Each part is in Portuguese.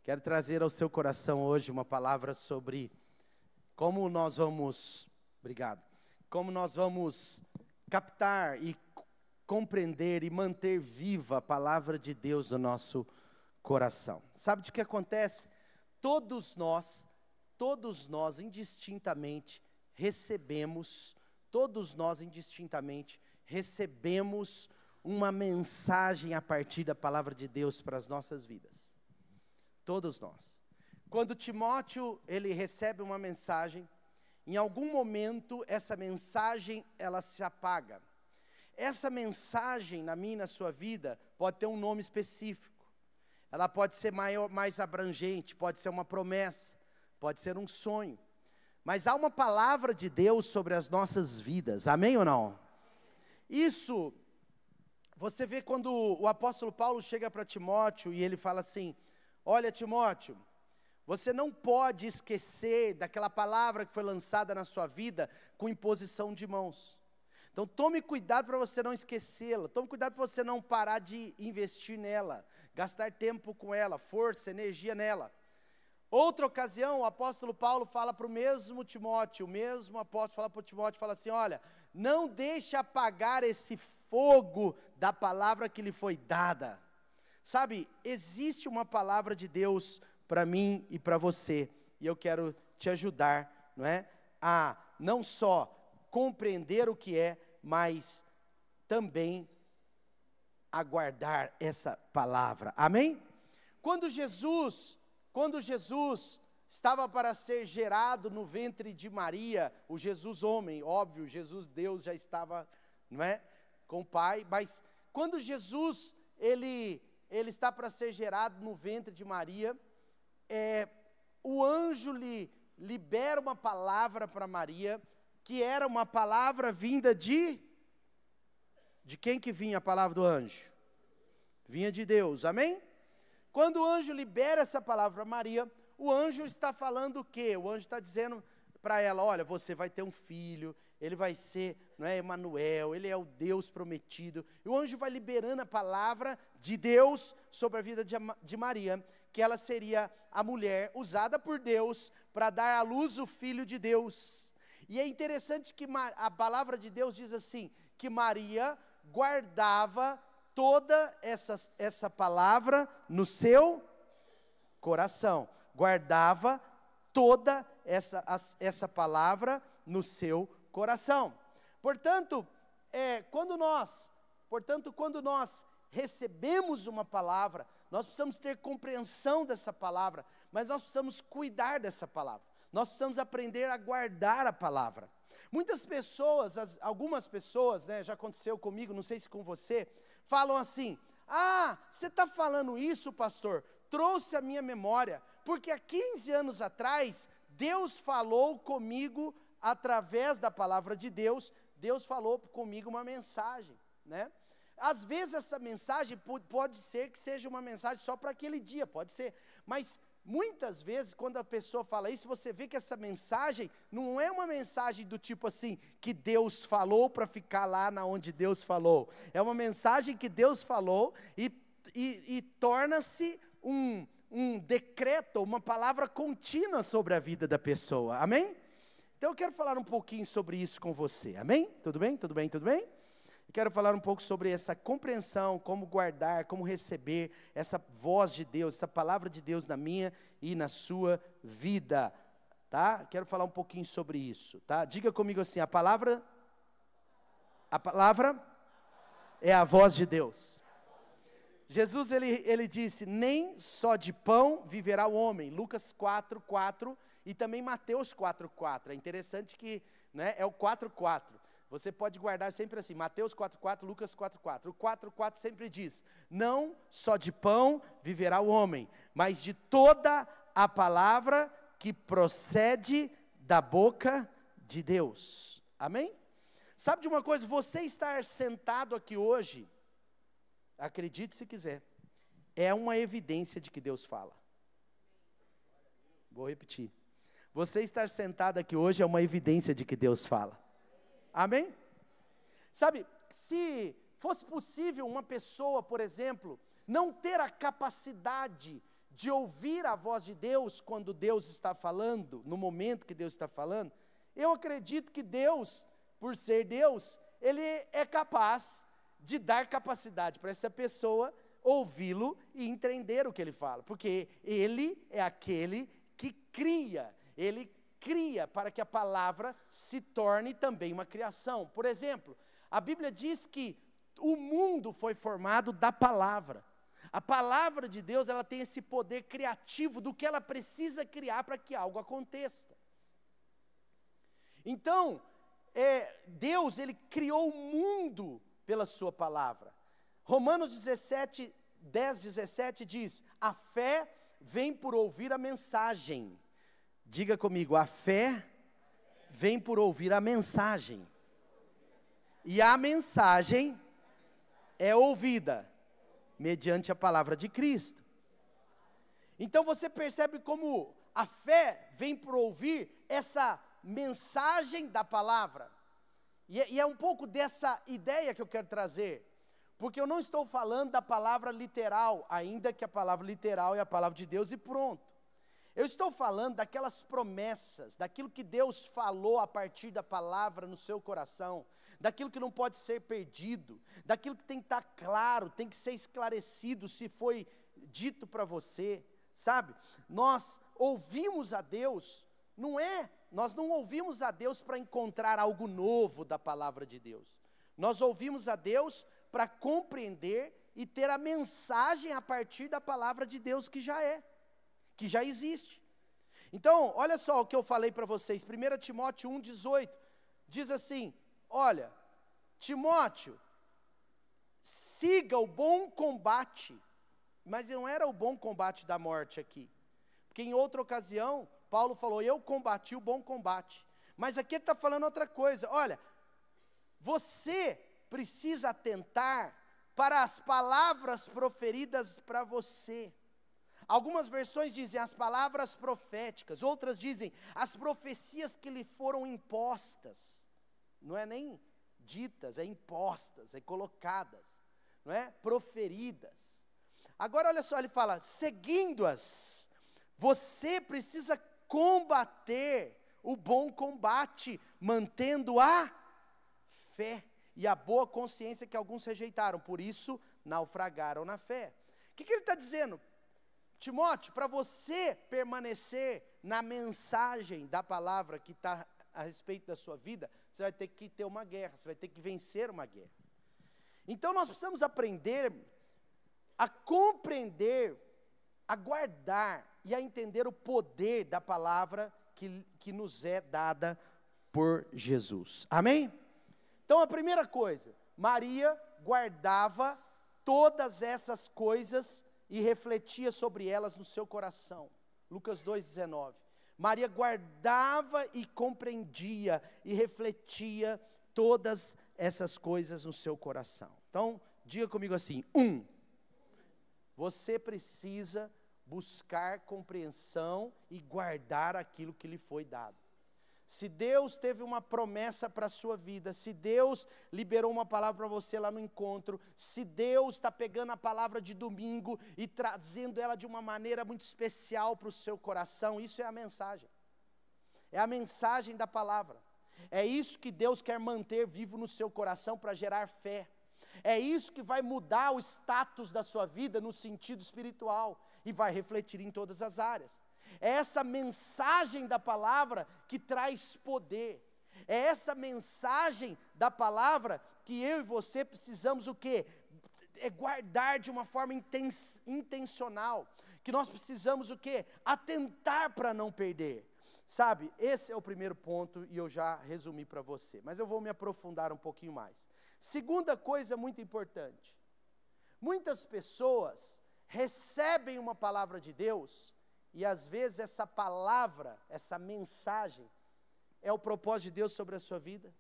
Quero trazer ao seu coração hoje uma palavra sobre como nós vamos, como nós vamos captar e compreender e manter viva a palavra de Deus no nosso coração. Sabe de que acontece? Todos nós indistintamente recebemos uma mensagem a partir da palavra de Deus para as nossas vidas. Todos nós. Quando Timóteo, ele recebe uma mensagem, em algum momento essa mensagem, ela se apaga. Essa mensagem, na minha e na sua vida, pode ter um nome específico. Ela pode ser mais abrangente, pode ser uma promessa, pode ser um sonho. Mas há uma palavra de Deus sobre as nossas vidas, amém ou não? Isso, você vê quando o apóstolo Paulo chega para Timóteo e ele fala assim: olha, Timóteo, você não pode esquecer daquela palavra que foi lançada na sua vida com imposição de mãos. Então tome cuidado para você não esquecê-la, tome cuidado para você não parar de investir nela, gastar tempo com ela, força, energia nela. Outra ocasião, o apóstolo Paulo fala para o mesmo Timóteo, o mesmo apóstolo fala para o Timóteo, fala assim: olha, não deixe apagar esse fogo da palavra que lhe foi dada. Sabe, existe uma palavra de Deus para mim e para você, e eu quero te ajudar, não é? A não só compreender o que é, mas também aguardar essa palavra, amém? Quando Jesus estava para ser gerado no ventre de Maria, o Jesus homem, óbvio, Jesus Deus já estava, não é, com o Pai, mas quando Jesus, ele está para ser gerado no ventre de Maria, o anjo lhe libera uma palavra para Maria, que era uma palavra vinda de quem que vinha a palavra do anjo? Vinha de Deus, amém? Quando o anjo libera essa palavra para Maria, o anjo está falando o quê? O anjo está dizendo para ela: olha, você vai ter um filho, ele vai ser, não é, Emanuel, ele é o Deus prometido. E o anjo vai liberando a palavra de Deus sobre a vida de Maria, que ela seria a mulher usada por Deus para dar à luz o Filho de Deus. E é interessante que a palavra de Deus diz assim, que Maria guardava toda essa palavra no seu coração. Guardava toda essa palavra no seu coração. Portanto, quando nós recebemos uma palavra, nós precisamos ter compreensão dessa palavra, mas nós precisamos cuidar dessa palavra. Nós precisamos aprender a guardar a palavra. Muitas pessoas, algumas pessoas, né, já aconteceu comigo, não sei se com você, falam assim: ah, você está falando isso, pastor? Trouxe a minha memória, porque há 15 anos atrás, Deus falou comigo através da palavra de Deus, Deus falou comigo uma mensagem, né? Às vezes essa mensagem pode ser que seja uma mensagem só para aquele dia, pode ser, mas muitas vezes quando a pessoa fala isso, você vê que essa mensagem não é uma mensagem do tipo assim, que Deus falou para ficar lá na onde Deus falou, é uma mensagem que Deus falou e torna-se um decreto, uma palavra contínua sobre a vida da pessoa, amém? Então eu quero falar um pouquinho sobre isso com você, amém? Tudo bem? Tudo bem? Tudo bem? Eu quero falar um pouco sobre essa compreensão, como guardar, como receber essa voz de Deus, essa palavra de Deus na minha e na sua vida, tá? Quero falar um pouquinho sobre isso, tá? Diga comigo assim: a palavra é a voz de Deus. Jesus, ele disse: nem só de pão viverá o homem, Lucas 4:4 e também Mateus 4:4, é interessante que, né, é o 4:4, você pode guardar sempre assim, Mateus 4:4, Lucas 4:4, o 4:4 sempre diz: não só de pão viverá o homem, mas de toda a palavra que procede da boca de Deus, amém? Sabe de uma coisa, você estar sentado aqui hoje, acredite se quiser, é uma evidência de que Deus fala. Vou repetir. Você estar sentado aqui hoje é uma evidência de que Deus fala. Amém? Sabe, se fosse possível uma pessoa, por exemplo, não ter a capacidade de ouvir a voz de Deus quando Deus está falando, no momento que Deus está falando, eu acredito que Deus, por ser Deus, Ele é capaz de dar capacidade para essa pessoa ouvi-lo e entender o que Ele fala, porque Ele é aquele que cria, Ele cria para que a palavra se torne também uma criação. Por exemplo, a Bíblia diz que o mundo foi formado da palavra. A palavra de Deus, ela tem esse poder criativo do que ela precisa criar para que algo aconteça. Então, Deus, Ele criou o mundo pela sua palavra. Romanos 17, 10, 17 diz, a fé vem por ouvir a mensagem. Diga comigo, a fé vem por ouvir a mensagem. E a mensagem é ouvida mediante a palavra de Cristo. Então você percebe como a fé vem por ouvir essa mensagem da palavra. E é um pouco dessa ideia que eu quero trazer. Porque eu não estou falando da palavra literal, ainda que a palavra literal é a palavra de Deus e pronto. Eu estou falando daquelas promessas, daquilo que Deus falou a partir da palavra no seu coração, daquilo que não pode ser perdido, daquilo que tem que estar claro, tem que ser esclarecido se foi dito para você, sabe? Nós ouvimos a Deus, nós não ouvimos a Deus para encontrar algo novo da palavra de Deus. Nós ouvimos a Deus para compreender e ter a mensagem a partir da palavra de Deus que já existe. Então, olha só o que eu falei para vocês, 1 Timóteo 1,18, diz assim, olha, Timóteo, siga o bom combate, mas não era o bom combate da morte aqui, porque em outra ocasião, Paulo falou, eu combati o bom combate, mas aqui ele está falando outra coisa, olha, você precisa atentar para as palavras proferidas para você. Algumas versões dizem as palavras proféticas, outras dizem as profecias que lhe foram impostas. Não é nem ditas, é impostas, é colocadas, não é? Proferidas. Agora olha só, ele fala, seguindo-as, você precisa combater o bom combate, mantendo a fé e a boa consciência que alguns rejeitaram, por isso naufragaram na fé. O que ele está dizendo? Timóteo, para você permanecer na mensagem da palavra que está a respeito da sua vida, você vai ter que ter uma guerra, você vai ter que vencer uma guerra. Então nós precisamos aprender a compreender, a guardar e a entender o poder da palavra que nos é dada por Jesus. Amém? Então a primeira coisa, Maria guardava todas essas coisas e refletia sobre elas no seu coração. Lucas 2,19. Maria guardava e compreendia e refletia todas essas coisas no seu coração. Então, diga comigo assim, você precisa buscar compreensão e guardar aquilo que lhe foi dado. Se Deus teve uma promessa para a sua vida, se Deus liberou uma palavra para você lá no encontro, se Deus está pegando a palavra de domingo e trazendo ela de uma maneira muito especial para o seu coração, isso é a mensagem. É a mensagem da palavra. É isso que Deus quer manter vivo no seu coração para gerar fé. É isso que vai mudar o status da sua vida no sentido espiritual e vai refletir em todas as áreas. É essa mensagem da palavra que traz poder. É essa mensagem da palavra que eu e você precisamos o quê? É guardar de uma forma intencional. Que nós precisamos o quê? Atentar para não perder. Sabe, esse é o primeiro ponto e eu já resumi para você. Mas eu vou me aprofundar um pouquinho mais. Segunda coisa muito importante. Muitas pessoas recebem uma palavra de Deus e às vezes essa palavra, essa mensagem, é o propósito de Deus sobre a sua vida,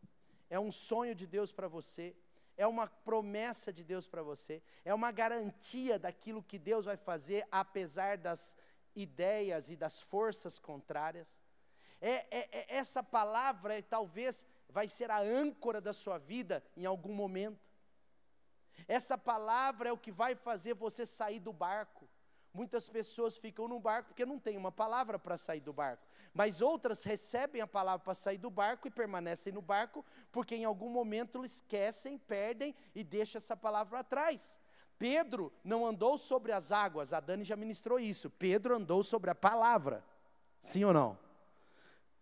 é um sonho de Deus para você, é uma promessa de Deus para você, é uma garantia daquilo que Deus vai fazer, apesar das ideias e das forças contrárias. Essa palavra talvez vai ser a âncora da sua vida em algum momento. Essa palavra é o que vai fazer você sair do barco. muitas pessoas ficam no barco porque não tem uma palavra para sair do barco. Mas outras recebem a palavra para sair do barco e permanecem no barco, porque em algum momento esquecem, perdem e deixam essa palavra atrás. Pedro não andou sobre as águas, a Dani já ministrou isso. Pedro andou sobre a palavra, sim ou não?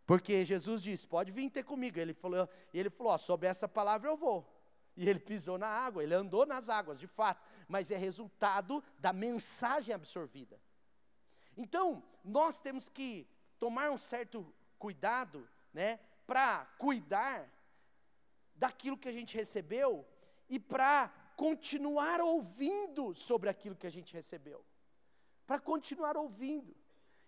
Porque Jesus disse, pode vir ter comigo. Ele falou, ó, sobre essa palavra eu vou. E ele pisou na água, ele andou nas águas, de fato. Mas é resultado da mensagem absorvida. Então, nós temos que tomar um certo cuidado, né, para cuidar daquilo que a gente recebeu e para continuar ouvindo sobre aquilo que a gente recebeu. Para continuar ouvindo.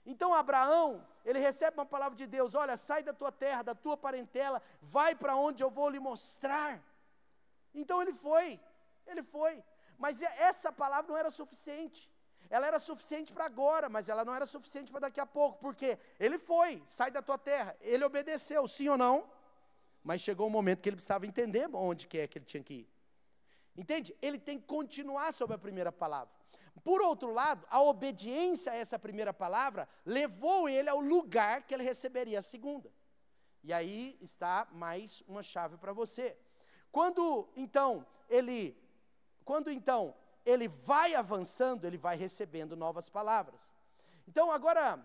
Então Abraão, ele recebe uma palavra de Deus, olha, sai da tua terra, da tua parentela, vai para onde eu vou lhe mostrar. Então ele foi, mas essa palavra não era suficiente. Ela era suficiente para agora, mas ela não era suficiente para daqui a pouco, porque ele foi, sai da tua terra, ele obedeceu, sim ou não? Mas chegou um momento que ele precisava entender onde que é que ele tinha que ir. Entende? Ele tem que continuar sobre a primeira palavra. Por outro lado, a obediência a essa primeira palavra levou ele ao lugar que ele receberia a segunda. E aí está mais uma chave para você. Quando então ele vai avançando, ele vai recebendo novas palavras. Então agora,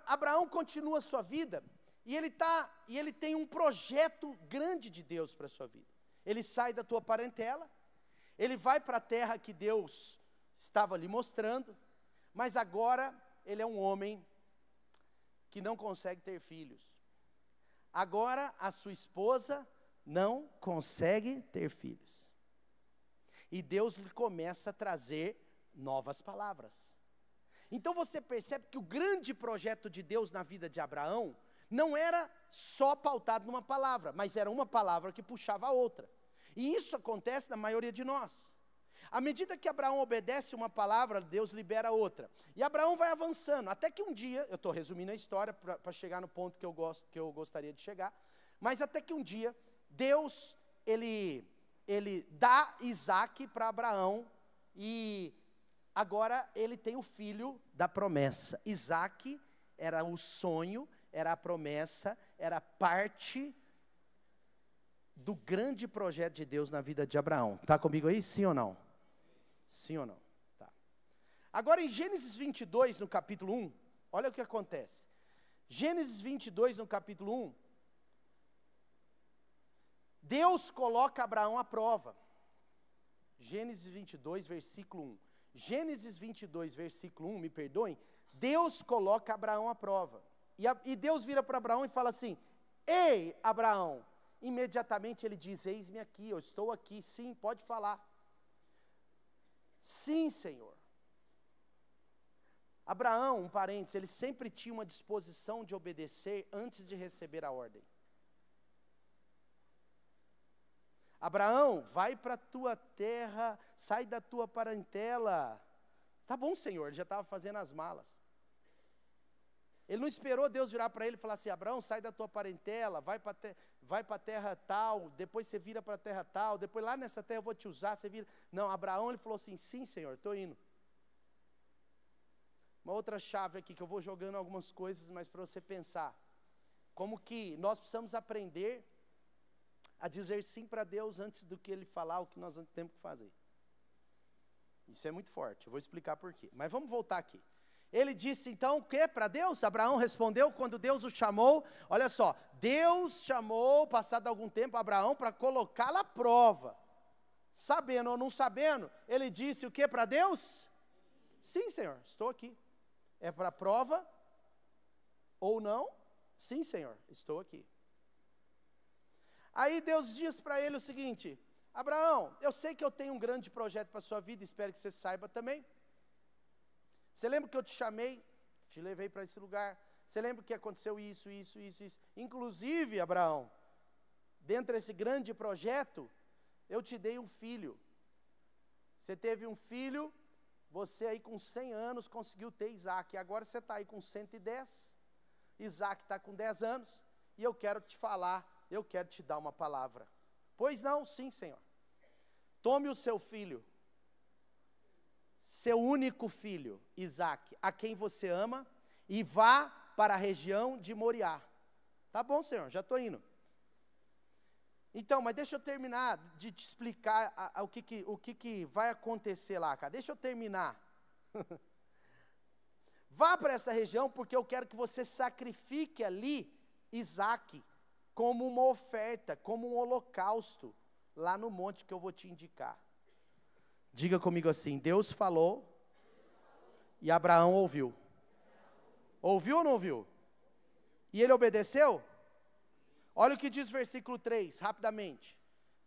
Abraão continua a sua vida, e ele tem um projeto grande de Deus para a sua vida. Ele sai da tua parentela, ele vai para a terra que Deus estava lhe mostrando, mas agora ele é um homem que não consegue ter filhos. Agora a sua esposa não consegue ter filhos. E Deus lhe começa a trazer novas palavras. Então você percebe que o grande projeto de Deus na vida de Abraão não era só pautado numa palavra, mas era uma palavra que puxava a outra. E isso acontece na maioria de nós. À medida que Abraão obedece uma palavra, Deus libera outra. E Abraão vai avançando, até que um dia, eu estou resumindo a história para chegar no ponto que eu gostaria de chegar, mas até que um dia, Deus, ele dá Isaac para Abraão, e agora ele tem o filho da promessa. Isaac era o sonho, era a promessa, era parte do grande projeto de Deus na vida de Abraão. Está comigo aí, sim ou não? Sim ou não? Tá. Agora em Gênesis 22, no capítulo 1, olha o que acontece. Gênesis 22, no capítulo 1, Deus coloca Abraão à prova. Gênesis 22, versículo 1. Gênesis 22, versículo 1, me perdoem, Deus coloca Abraão à prova. E Deus vira para Abraão e fala assim, ei, Abraão. Imediatamente ele diz, eis-me aqui, eu estou aqui, sim, pode falar. Sim, Senhor. Abraão, um parênteses, ele sempre tinha uma disposição de obedecer antes de receber a ordem. Abraão, vai para a tua terra, sai da tua parentela. Tá bom, Senhor, ele já estava fazendo as malas. Ele não esperou Deus virar para ele e falar assim, Abraão, sai da tua parentela, vai para a terra tal, depois você vira para a terra tal, depois lá nessa terra eu vou te usar, você vira. Não, Abraão, ele falou assim, sim, Senhor, estou indo. Uma outra chave aqui, que eu vou jogando algumas coisas, mas para você pensar, como que nós precisamos aprender a dizer sim para Deus antes do que Ele falar o que nós temos que fazer. Isso é muito forte, eu vou explicar por quê. Mas vamos voltar aqui. Ele disse então o que para Deus? Abraão respondeu quando Deus o chamou. Olha só, Deus chamou, passado algum tempo, Abraão para colocá-lo à prova. Sabendo ou não sabendo, ele disse o que para Deus? Sim, Senhor, estou aqui. É para prova ou não? Sim, Senhor, estou aqui. Aí Deus diz para ele o seguinte, Abraão, eu sei que eu tenho um grande projeto para a sua vida, espero que você saiba também. Você lembra que eu te chamei, te levei para esse lugar? Você lembra que aconteceu isso. Inclusive, Abraão, dentro desse grande projeto, eu te dei um filho. Você teve um filho, você aí com 100 anos conseguiu ter Isaac. Agora você está aí com 110, Isaac está com 10 anos, e eu quero te falar, eu quero te dar uma palavra. Pois não, sim, Senhor. tome o seu filho, seu único filho, Isaque, a quem você ama, e vá para a região de Moriá. Tá bom, Senhor, já estou indo. Então, mas deixa eu terminar de te explicar o que vai acontecer lá, cara. Deixa eu terminar. Vá para essa região, porque eu quero que você sacrifique ali Isaque como uma oferta, como um holocausto, lá no monte que eu vou te indicar. Diga comigo assim: Deus falou e Abraão ouviu. Ouviu ou não ouviu? E ele obedeceu? Olha o que diz o versículo 3, rapidamente.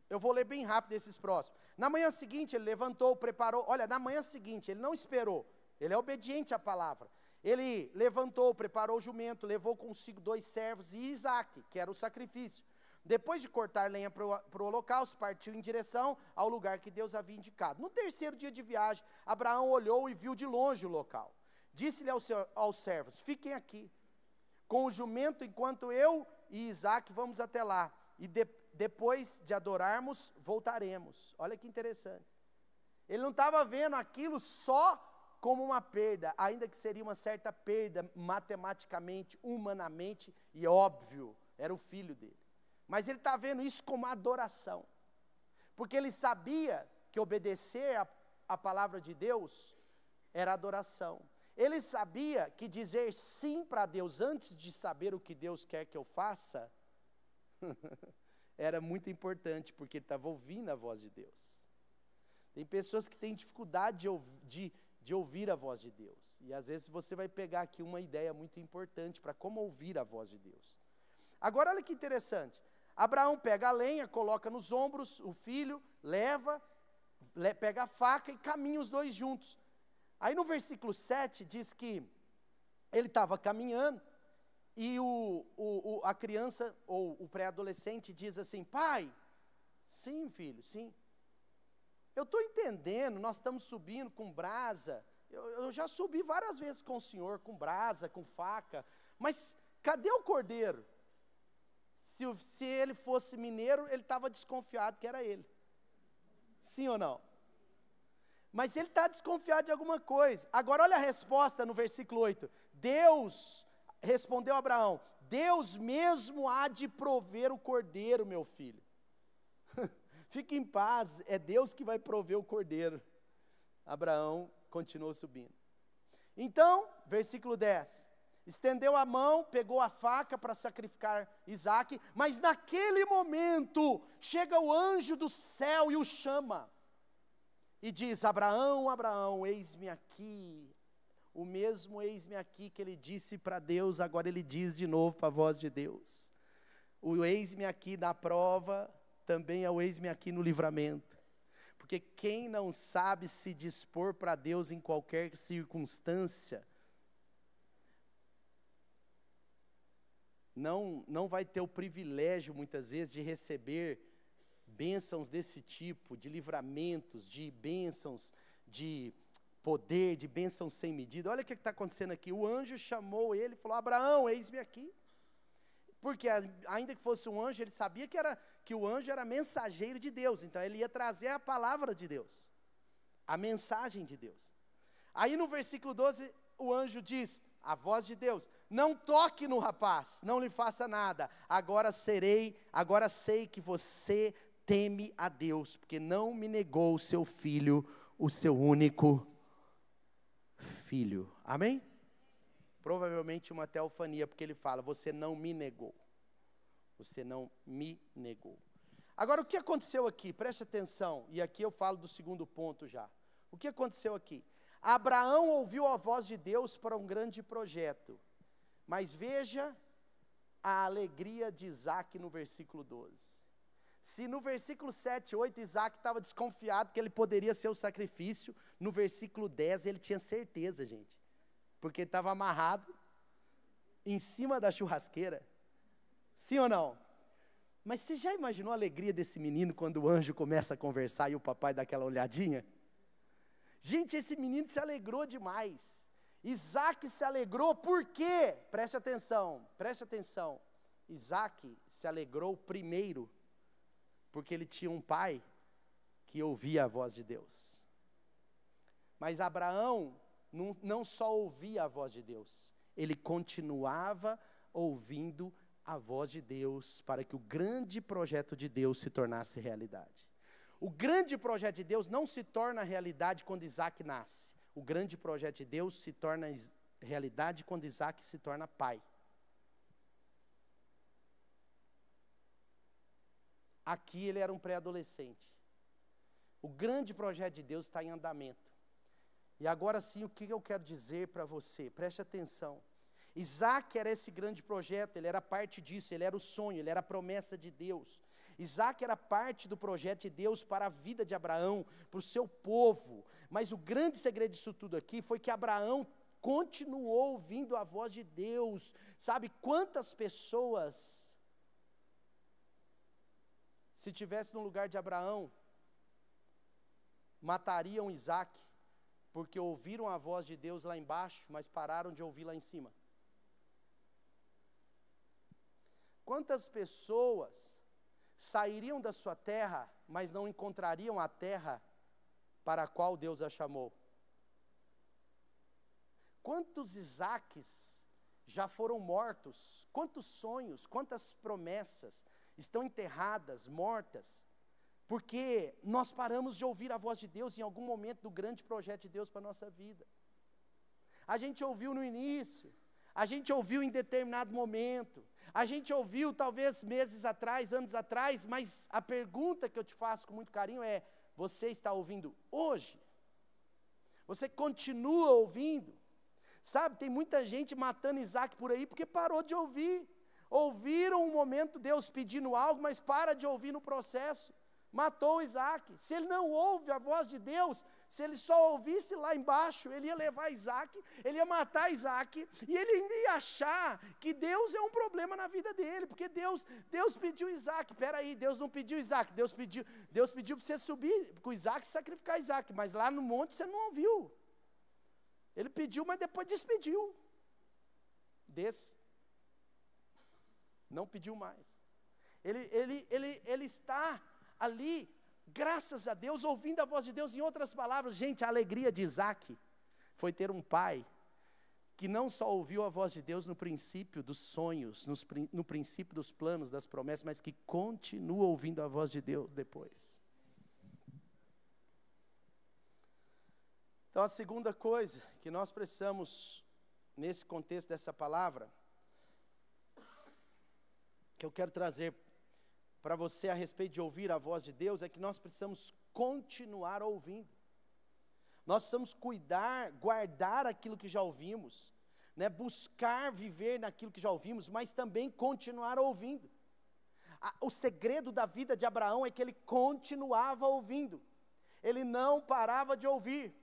Eu vou ler bem rápido esses próximos. Na manhã seguinte ele levantou, preparou. Olha, na manhã seguinte ele não esperou. Ele é obediente à palavra. Ele levantou, preparou o jumento, levou consigo 2 servos e Isaque, que era o sacrifício. Depois de cortar lenha para o holocausto, partiu em direção ao lugar que Deus havia indicado. No 3º dia de viagem, Abraão olhou e viu de longe o local. Disse-lhe aos servos: fiquem aqui com o jumento enquanto eu e Isaque vamos até lá. E depois de adorarmos, voltaremos. Olha que interessante. Ele não estava vendo aquilo só como uma perda, ainda que seria uma certa perda matematicamente, humanamente, e óbvio, era o filho dele. Mas ele está vendo isso como adoração, porque ele sabia que obedecer a palavra de Deus era adoração. Ele sabia que dizer sim para Deus antes de saber o que Deus quer que eu faça, era muito importante, porque ele estava ouvindo a voz de Deus. Tem pessoas que têm dificuldade de ouvir a voz de Deus, e às vezes você vai pegar aqui uma ideia muito importante para como ouvir a voz de Deus. Agora olha que interessante, Abraão pega a lenha, coloca nos ombros o filho, pega a faca e caminha os 2 juntos. Aí no versículo 7 diz que ele estava caminhando e a criança ou o pré-adolescente diz assim: pai, sim filho, sim. Eu estou entendendo, nós estamos subindo com brasa, eu já subi várias vezes com o senhor, com brasa, com faca, mas cadê o cordeiro? Se ele fosse mineiro, ele estava desconfiado que era ele. Sim ou não? Mas ele está desconfiado de alguma coisa. Agora olha a resposta no versículo 8. Deus respondeu a Abraão: Deus mesmo há de prover o cordeiro, meu filho. Fique em paz, é Deus que vai prover o cordeiro. Abraão continuou subindo. Então, versículo 10. Estendeu a mão, pegou a faca para sacrificar Isaque, mas naquele momento chega o anjo do céu e o chama. E diz: Abraão, Abraão, eis-me aqui. O mesmo eis-me aqui que ele disse para Deus, agora ele diz de novo para a voz de Deus. O eis-me aqui na prova, também é o eis-me aqui no livramento. Porque quem não sabe se dispor para Deus em qualquer circunstância, não vai ter o privilégio, muitas vezes, de receber bênçãos desse tipo, de livramentos, de bênçãos, de poder, de bênçãos sem medida. Olha o que está acontecendo aqui. O anjo chamou ele e falou: Abraão, eis-me aqui. Porque ainda que fosse um anjo, ele sabia que o anjo era mensageiro de Deus. Então ele ia trazer a palavra de Deus, a mensagem de Deus. Aí no versículo 12, o anjo diz, a voz de Deus: não toque no rapaz, não lhe faça nada. Agora sei que você teme a Deus, porque não me negou o seu filho, o seu único filho. Amém? Provavelmente uma teofania, porque ele fala: você não me negou. Você não me negou. Agora, o que aconteceu aqui? Preste atenção, e aqui eu falo do segundo ponto já. O que aconteceu aqui? Abraão ouviu a voz de Deus para um grande projeto, mas veja a alegria de Isaque no versículo 12. Se no versículo 7, 8, Isaque estava desconfiado que ele poderia ser o sacrifício, no versículo 10 ele tinha certeza, gente, porque ele estava amarrado em cima da churrasqueira. Sim ou não? Mas você já imaginou a alegria desse menino quando o anjo começa a conversar e o papai dá aquela olhadinha? Gente, esse menino se alegrou demais. Isaque se alegrou por quê? Preste atenção. Isaque se alegrou primeiro porque ele tinha um pai que ouvia a voz de Deus. Mas Abraão não só ouvia a voz de Deus, ele continuava ouvindo a voz de Deus para que o grande projeto de Deus se tornasse realidade. O grande projeto de Deus não se torna realidade quando Isaac nasce. O grande projeto de Deus se torna realidade quando Isaac se torna pai. Aqui ele era um pré-adolescente. O grande projeto de Deus está em andamento. E agora sim, o que eu quero dizer para você? Preste atenção. Isaac era esse grande projeto, ele era parte disso, ele era o sonho, ele era a promessa de Deus. Isaac era parte do projeto de Deus para a vida de Abraão, para o seu povo. Mas o grande segredo disso tudo aqui foi que Abraão continuou ouvindo a voz de Deus. Sabe quantas pessoas, se tivesse no lugar de Abraão, matariam Isaac, porque ouviram a voz de Deus lá embaixo, mas pararam de ouvir lá em cima? Quantas pessoas sairiam da sua terra, mas não encontrariam a terra para a qual Deus a chamou? Quantos Isaques já foram mortos? Quantos sonhos, quantas promessas estão enterradas, mortas, porque nós paramos de ouvir a voz de Deus em algum momento do grande projeto de Deus para a nossa vida. A gente ouviu no início, a gente ouviu em determinado momento, a gente ouviu talvez meses atrás, anos atrás, mas a pergunta que eu te faço com muito carinho é: você está ouvindo hoje? Você continua ouvindo? Sabe, tem muita gente matando Isaac por aí porque parou de ouvir. Ouviram um momento Deus pedindo algo, mas para de ouvir no processo. Matou Isaac. Se ele não ouve a voz de Deus, se ele só ouvisse lá embaixo, ele ia levar Isaac, ele ia matar Isaac, e ele ainda ia achar que Deus é um problema na vida dele, porque Deus pediu Isaac. Peraí, Deus não pediu Isaac, Deus pediu para você subir com Isaac e sacrificar Isaac, mas lá no monte você não ouviu. Ele pediu, mas depois despediu. Não pediu mais. Ele está ali, graças a Deus, ouvindo a voz de Deus. Em outras palavras, gente, a alegria de Isaac foi ter um pai que não só ouviu a voz de Deus no princípio dos sonhos, no princípio dos planos, das promessas, mas que continua ouvindo a voz de Deus depois. Então, a segunda coisa que nós precisamos, nesse contexto dessa palavra, que eu quero trazer para você a respeito de ouvir a voz de Deus, é que nós precisamos continuar ouvindo. Nós precisamos cuidar, guardar aquilo que já ouvimos, né? Buscar viver naquilo que já ouvimos, mas também continuar ouvindo. O segredo da vida de Abraão é que ele continuava ouvindo, ele não parava de ouvir,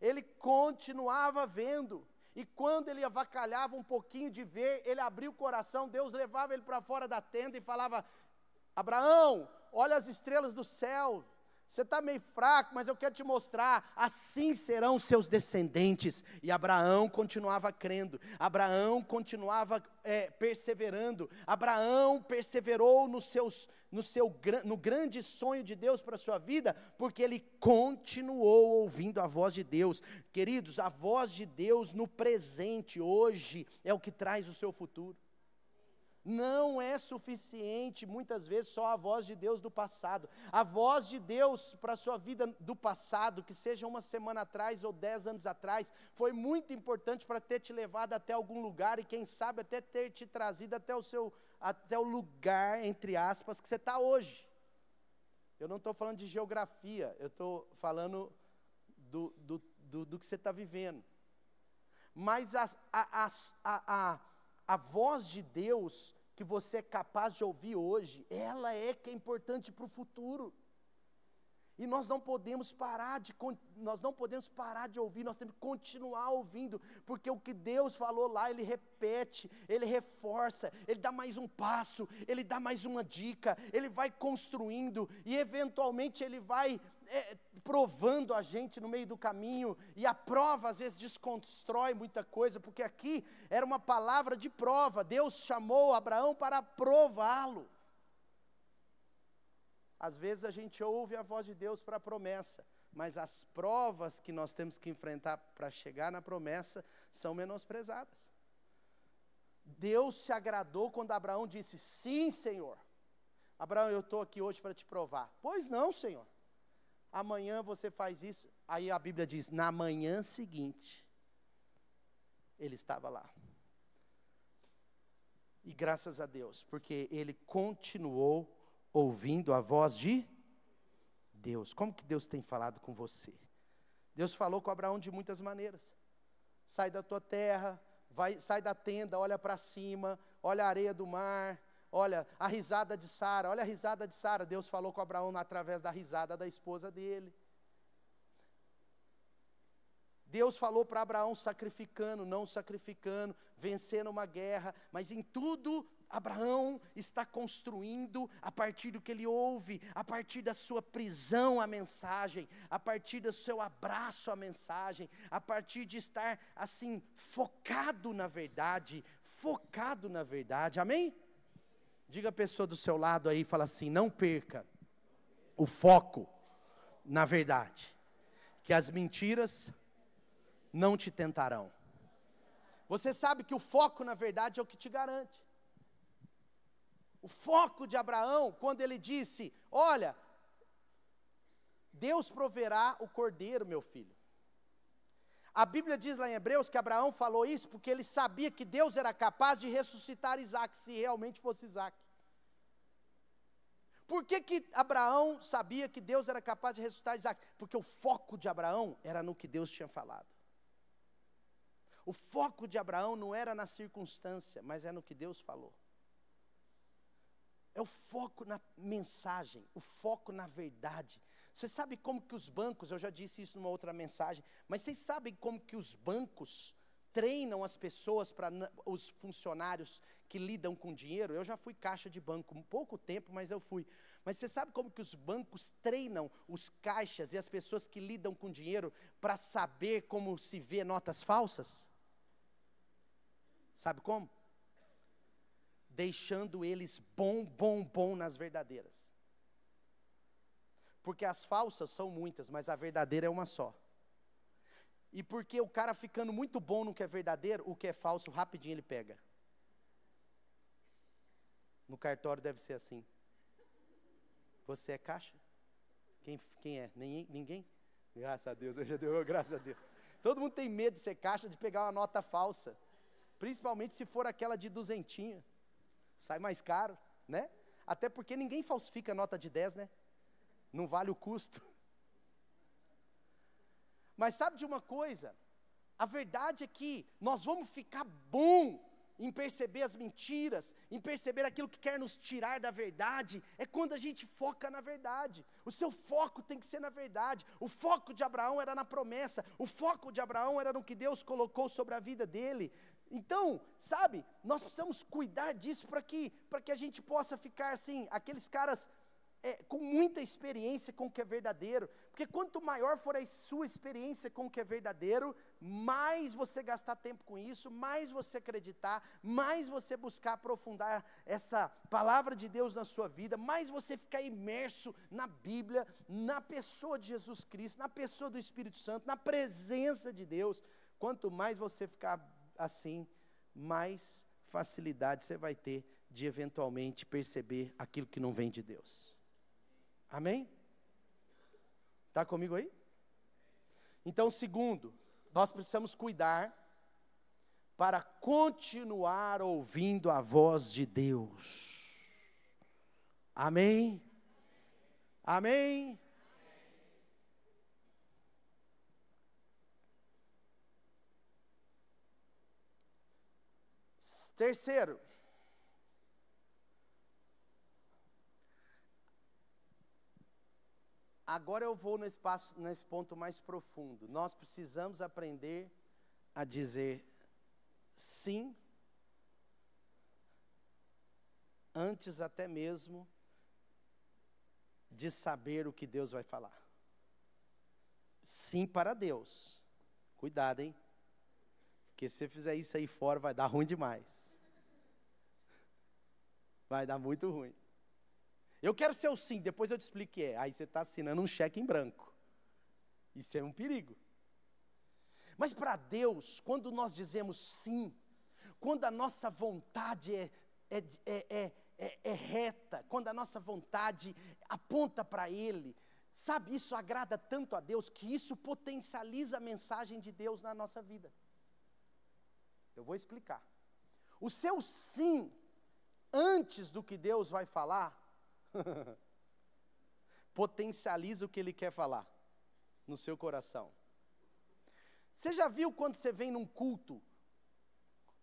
ele continuava vendo. E quando ele avacalhava um pouquinho de ver, ele abria o coração, Deus levava ele para fora da tenda e falava: Abraão, olha as estrelas do céu, você está meio fraco, mas eu quero te mostrar, assim serão seus descendentes. E Abraão continuava crendo, Abraão continuava perseverando, Abraão perseverou no grande sonho de Deus para a sua vida, porque ele continuou ouvindo a voz de Deus. Queridos, a voz de Deus no presente, hoje, é o que traz o seu futuro. Não é suficiente, muitas vezes, só a voz de Deus do passado. A voz de Deus para a sua vida do passado, que seja uma semana atrás ou 10 anos atrás, foi muito importante para ter te levado até algum lugar, e quem sabe até ter te trazido até o lugar, entre aspas, que você está hoje. Eu não estou falando de geografia, eu estou falando do que você está vivendo. Mas a voz de Deus que você é capaz de ouvir hoje, ela é que é importante para o futuro. E nós não podemos parar de ouvir, nós temos que continuar ouvindo, porque o que Deus falou lá, Ele repete, Ele reforça, Ele dá mais um passo, Ele dá mais uma dica, Ele vai construindo, e eventualmente Ele vai provando a gente no meio do caminho, e a prova às vezes desconstrói muita coisa, porque aqui era uma palavra de prova. Deus chamou Abraão para prová-lo. Às vezes a gente ouve a voz de Deus para a promessa, mas as provas que nós temos que enfrentar para chegar na promessa são menosprezadas. Deus se agradou quando Abraão disse, sim, Senhor. Abraão, eu estou aqui hoje para te provar. Pois não, Senhor. Amanhã você faz isso. Aí a Bíblia diz, na manhã seguinte, ele estava lá. E graças a Deus, porque ele continuou ouvindo a voz de Deus. Como que Deus tem falado com você? Deus falou com Abraão de muitas maneiras. Sai da tua terra, sai da tenda, olha para cima, olha a areia do mar, olha a risada de Sara, olha a risada de Sara. Deus falou com Abraão através da risada da esposa dele. Deus falou para Abraão sacrificando, não sacrificando, vencendo uma guerra, mas em tudo Abraão está construindo a partir do que ele ouve, a partir da sua prisão a mensagem, a partir do seu abraço a mensagem, a partir de estar assim focado na verdade, amém? Diga a pessoa do seu lado aí, fala assim, não perca o foco na verdade, que as mentiras não te tentarão. Você sabe que o foco na verdade é o que te garante. O foco de Abraão, quando ele disse, olha, Deus proverá o cordeiro, meu filho. A Bíblia diz lá em Hebreus que Abraão falou isso porque ele sabia que Deus era capaz de ressuscitar Isaac, se realmente fosse Isaac. Por que Abraão sabia que Deus era capaz de ressuscitar Isaac? Porque o foco de Abraão era no que Deus tinha falado. O foco de Abraão não era na circunstância, mas é no que Deus falou. É o foco na mensagem, o foco na verdade. Você sabe como que os bancos, eu já disse isso numa outra mensagem, mas vocês sabem como que os bancos treinam as pessoas, os funcionários que lidam com dinheiro? Eu já fui caixa de banco, um pouco tempo, mas eu fui. Mas você sabe como que os bancos treinam os caixas e as pessoas que lidam com dinheiro para saber como se vê notas falsas? Sabe como? Deixando eles bom nas verdadeiras. Porque as falsas são muitas, mas a verdadeira é uma só. E porque o cara ficando muito bom no que é verdadeiro, o que é falso, rapidinho ele pega. No cartório deve ser assim. Você é caixa? Quem é? Ninguém? Graças a Deus, eu já deu, graças a Deus. Todo mundo tem medo de ser caixa, de pegar uma nota falsa. Principalmente se for aquela de duzentinha. Sai mais caro, né? Até porque ninguém falsifica nota de 10, né? Não vale o custo. Mas sabe de uma coisa? A verdade é que nós vamos ficar bom em perceber as mentiras, em perceber aquilo que quer nos tirar da verdade, é quando a gente foca na verdade. O seu foco tem que ser na verdade. O foco de Abraão era na promessa, o foco de Abraão era no que Deus colocou sobre a vida dele. Então, sabe, nós precisamos cuidar disso para que a gente possa ficar assim, aqueles caras com muita experiência com o que é verdadeiro, porque quanto maior for a sua experiência com o que é verdadeiro, mais você gastar tempo com isso, mais você acreditar, mais você buscar aprofundar essa palavra de Deus na sua vida, mais você ficar imerso na Bíblia, na pessoa de Jesus Cristo, na pessoa do Espírito Santo, na presença de Deus. Quanto mais você ficar assim, mais facilidade você vai ter de eventualmente perceber aquilo que não vem de Deus. Amém? Está comigo aí? Então, segundo, nós precisamos cuidar para continuar ouvindo a voz de Deus. Amém? Amém? Terceiro, agora eu vou nesse ponto mais profundo. Nós precisamos aprender a dizer sim, antes até mesmo de saber o que Deus vai falar. Sim para Deus. Cuidado, hein? Porque se você fizer isso aí fora, vai dar ruim demais. Vai dar muito ruim. Eu quero ser o sim, depois eu te explico o que é. Aí você está assinando um cheque em branco. Isso é um perigo. Mas para Deus, quando nós dizemos sim, quando a nossa vontade é reta, quando a nossa vontade aponta para Ele, sabe, isso agrada tanto a Deus, que isso potencializa a mensagem de Deus na nossa vida. Eu vou explicar. O seu sim, antes do que Deus vai falar, potencializa o que Ele quer falar no seu coração. Você já viu quando você vem num culto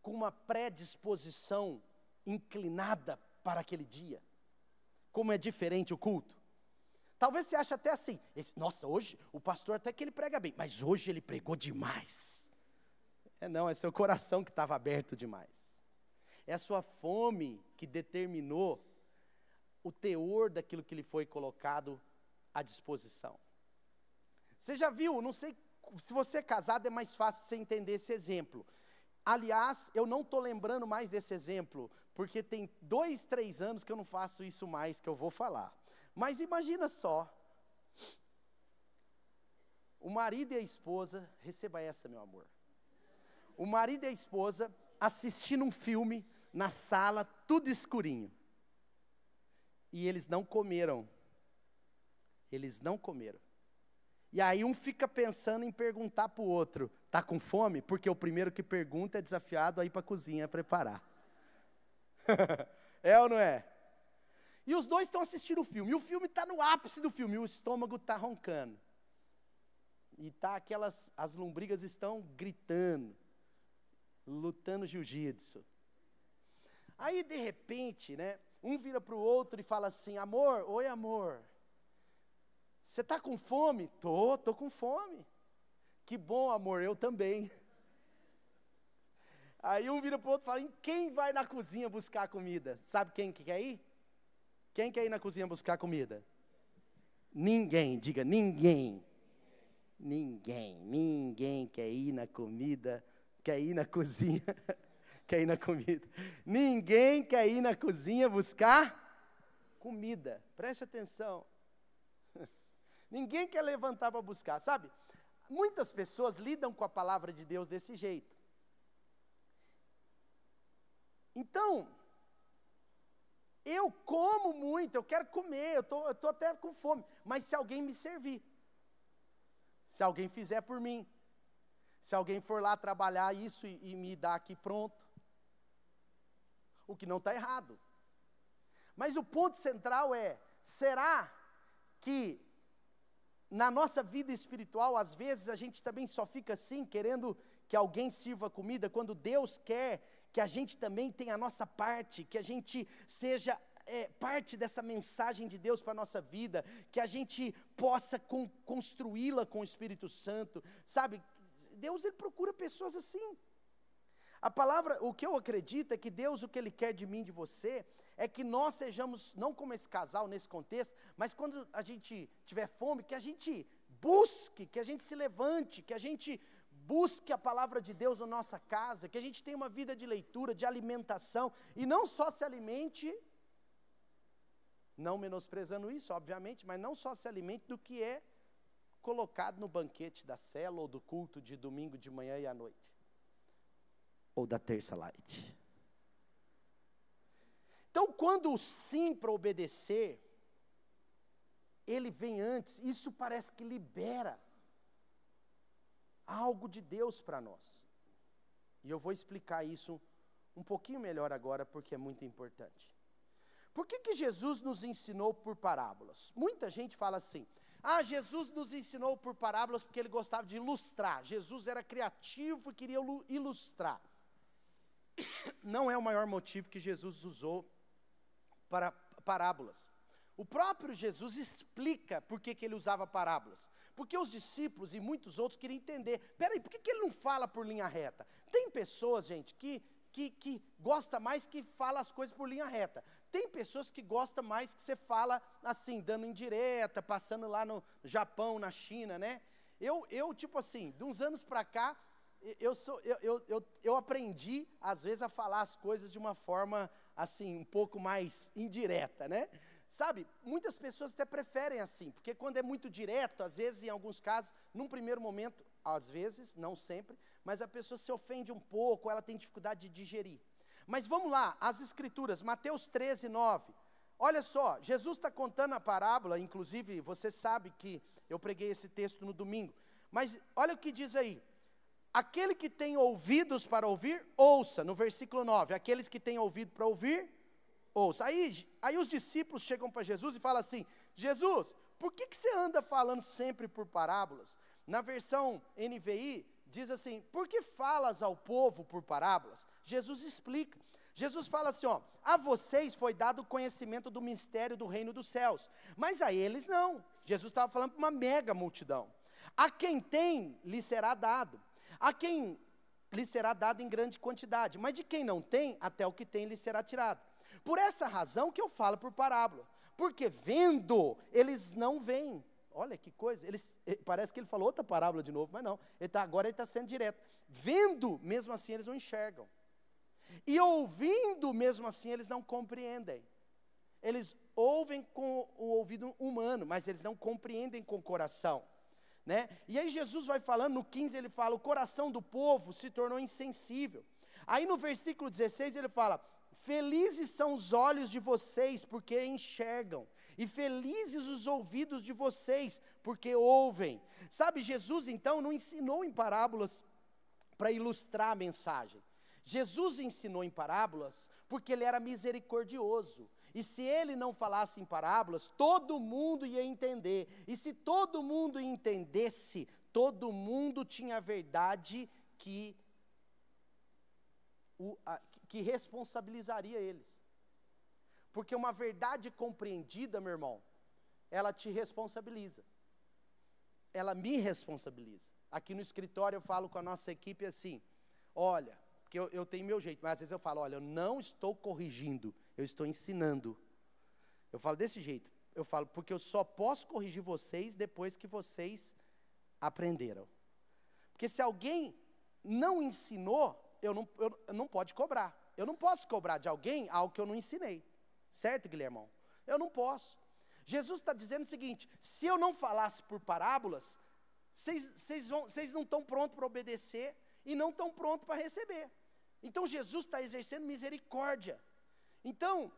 com uma predisposição inclinada para aquele dia? Como é diferente o culto? Talvez você ache até assim, nossa, hoje o pastor até que ele prega bem, mas hoje ele pregou demais. Não, é seu coração que estava aberto demais. É a sua fome que determinou o teor daquilo que lhe foi colocado à disposição. Você já viu, não sei, se você é casado é mais fácil você entender esse exemplo. Aliás, eu não estou lembrando mais desse exemplo, porque tem 2, 3 anos que eu não faço isso mais, que eu vou falar. Mas imagina só, o marido e a esposa, receba essa, meu amor. O marido e a esposa assistindo um filme na sala, tudo escurinho. E eles não comeram. Eles não comeram. E aí um fica pensando em perguntar para o outro, está com fome? Porque o primeiro que pergunta é desafiado a ir para a cozinha preparar. É ou não é? E os dois estão assistindo o filme, e o filme está no ápice do filme, e o estômago está roncando. E tá as lombrigas estão gritando, lutando jiu-jitsu. Aí de repente, né, um vira para o outro e fala assim, amor, oi amor, você está com fome? Tô com fome. Que bom, amor, eu também. Aí um vira para o outro e fala, quem vai na cozinha buscar comida? Sabe quem que quer ir? Quem quer ir na cozinha buscar comida? Ninguém, diga ninguém. Ninguém quer ir na comida, quer ir na cozinha, quer ir na comida. Ninguém quer ir na cozinha buscar comida. Preste atenção. Ninguém quer levantar para buscar, sabe? Muitas pessoas lidam com a palavra de Deus desse jeito. Então, eu como muito, eu quero comer, eu tô até com fome, mas se alguém me servir, se alguém fizer por mim, se alguém for lá trabalhar isso e me dar aqui pronto, o que não está errado. Mas o ponto central é, será que na nossa vida espiritual, às vezes a gente também só fica assim, querendo que alguém sirva comida, quando Deus quer que a gente também tenha a nossa parte, que a gente seja parte dessa mensagem de Deus para a nossa vida, que a gente possa construí-la com o Espírito Santo, sabe? Deus, Ele procura pessoas assim. A palavra, o que eu acredito é que Deus, o que Ele quer de mim e de você, é que nós sejamos, não como esse casal nesse contexto, mas quando a gente tiver fome, que a gente busque, que a gente se levante, que a gente busque a palavra de Deus na nossa casa, que a gente tenha uma vida de leitura, de alimentação, e não só se alimente, não menosprezando isso, obviamente, mas não só se alimente do que é colocado no banquete da célula, ou do culto de domingo de manhã e à noite, ou da terça light. Então, quando o sim para obedecer, ele vem antes, isso parece que libera algo de Deus para nós. E eu vou explicar isso um pouquinho melhor agora, porque é muito importante. Por que Jesus nos ensinou por parábolas? Muita gente fala assim, Jesus nos ensinou por parábolas porque Ele gostava de ilustrar. Jesus era criativo e queria ilustrar. Não é o maior motivo que Jesus usou para parábolas. O próprio Jesus explica por que Ele usava parábolas. Porque os discípulos e muitos outros queriam entender, peraí, por que Ele não fala por linha reta? Tem pessoas, gente, que gosta mais que fala as coisas por linha reta. Tem pessoas que gostam mais que você fala assim, dando indireta, passando lá no Japão, na China, né? Eu tipo assim, de uns anos para cá, eu aprendi, às vezes, a falar as coisas de uma forma, assim, um pouco mais indireta, né? Sabe, muitas pessoas até preferem assim, porque quando é muito direto, às vezes, em alguns casos, num primeiro momento, às vezes, não sempre, mas a pessoa se ofende um pouco, ela tem dificuldade de digerir. Mas vamos lá, as Escrituras, Mateus 13, 9. Olha só, Jesus está contando a parábola, inclusive você sabe que eu preguei esse texto no domingo, mas olha o que diz aí. Aquele que tem ouvidos para ouvir, ouça, no versículo 9. Aqueles que têm ouvido para ouvir, ouça. Aí os discípulos chegam para Jesus e falam assim, Jesus, por que você anda falando sempre por parábolas? Na versão NVI, diz assim, por que falas ao povo por parábolas? Jesus explica. Jesus fala assim, ó, a vocês foi dado o conhecimento do mistério do reino dos céus, mas a eles não. Jesus estava falando para uma mega multidão. A quem tem, lhe será dado. A quem lhe será dado em grande quantidade, mas de quem não tem, até o que tem lhe será tirado. Por essa razão que eu falo por parábola, porque vendo, eles não veem. Olha que coisa, parece que ele falou outra parábola de novo, mas não, agora ele está sendo direto. Vendo, mesmo assim eles não enxergam. E ouvindo, mesmo assim eles não compreendem. Eles ouvem com o ouvido humano, mas eles não compreendem com o coração. Né? E aí Jesus vai falando, no 15 ele fala, o coração do povo se tornou insensível. Aí no versículo 16 ele fala, felizes são os olhos de vocês, porque enxergam, e felizes os ouvidos de vocês, porque ouvem. Sabe, Jesus então não ensinou em parábolas para ilustrar a mensagem. Jesus ensinou em parábolas porque ele era misericordioso. E se ele não falasse em parábolas, todo mundo ia entender. E se todo mundo entendesse, todo mundo tinha a verdade que responsabilizaria eles. Porque uma verdade compreendida, meu irmão, ela te responsabiliza. Ela me responsabiliza. Aqui no escritório eu falo com a nossa equipe assim, olha, porque eu tenho meu jeito, mas às vezes eu falo, olha, eu não estou corrigindo, eu estou ensinando. Eu falo desse jeito, eu falo, porque eu só posso corrigir vocês depois que vocês aprenderam. Porque se alguém não ensinou, eu não pode cobrar. Eu não posso cobrar de alguém algo que eu não ensinei. Certo, Guilhermão? Eu não posso. Jesus está dizendo o seguinte, se eu não falasse por parábolas, vocês não estão prontos para obedecer e não estão prontos para receber. Então Jesus está exercendo misericórdia. Então,